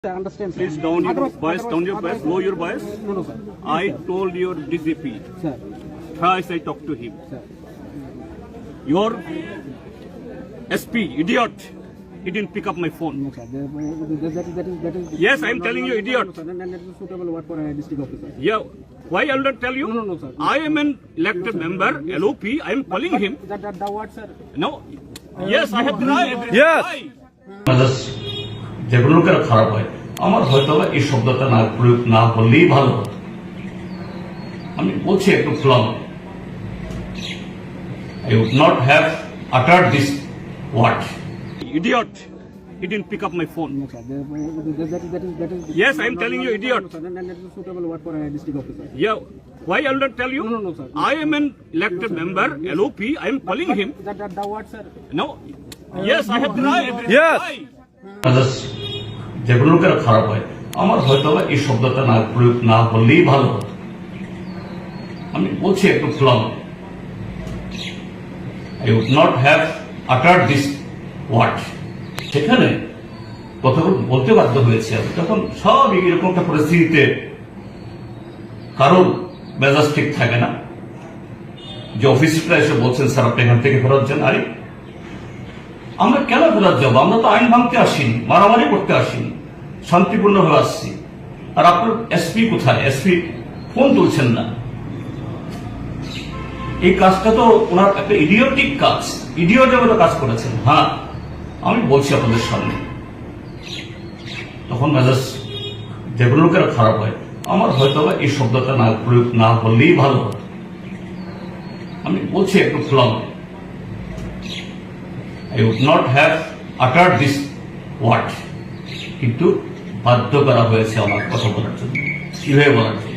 I understand, sir. Please down your Otherwise- voice, down your voice, low your voice. No, sir. I told your DGP, Sir, thrice I talked to him. sir. Your SP, idiot, he didn't pick up my phone. No, sir. That is. Yes, I am telling you, idiot. No, sir. And that is a suitable word for a district officer. Yeah, why I will not tell you? No, sir. I am an elected member, LOP, I am calling him. That the word, sir. No, yes, I have denied. Yes. Why? যেগুলো লোকেরা খারাপ হয় আমার হয়তো এই শব্দটা না প্রয়োগ না করলেই ভালো হতো। আমি বলছি একটু ফ্লম I would not have uttered this word. Idiot, he didn't pick up my phone. No, sir. That is. Yes, I am telling you, idiot. No, sir. And that is a suitable word for a district officer. Yeah, why I will not tell you? No, sir. I am an elected member, LOP, I am calling him. That the word, sir. No, yes, I have denied. Yes. Why? যেগুলো লোকেরা খারাপ হয় আমার হয়তো এই শব্দটা না প্রয়োগ না করলেই ভালো হতো। আমি বলছি একটু ফ্লম I would not have uttered this word. সেখানে কথাগুলো বলতে বাধ্য হয়েছে আমি তখন সব এরকম একটা পরিস্থিতিতে কারণ মেজাজ ঠিক থাকে না যে অফিসাররা এসে বলছেন স্যার আপনি এখান থেকে ফেরত যান। আরে আমরা কেন ফেরত যাবো? আমরা তো আইন ভাঙতে আসিনি, মারামারি করতে আসিনি, শান্তিপূর্ণভাবে আসছি। আর আপনার এসপি কোথায়? এসপি ফোন তুলছেন না। এই কাজটা তো ওনার একটা ইডিওটিক কাজ, ইডিওটের মতো কাজ করেছেন। হ্যাঁ, আমি বলছি আপনাদের সামনে তখন মেজাজ যেগুলো লোকেরা খারাপ হয় আমার হয়তো এই শব্দটা না প্রয়োগ না করলেই ভালো হতো। আমি বলছি একটু ফ্লম I would not have uttered this word. কিন্তু বাধ্য করা হয়েছে আমার কথা বলার জন্য, কিভাবে বলার জন্য।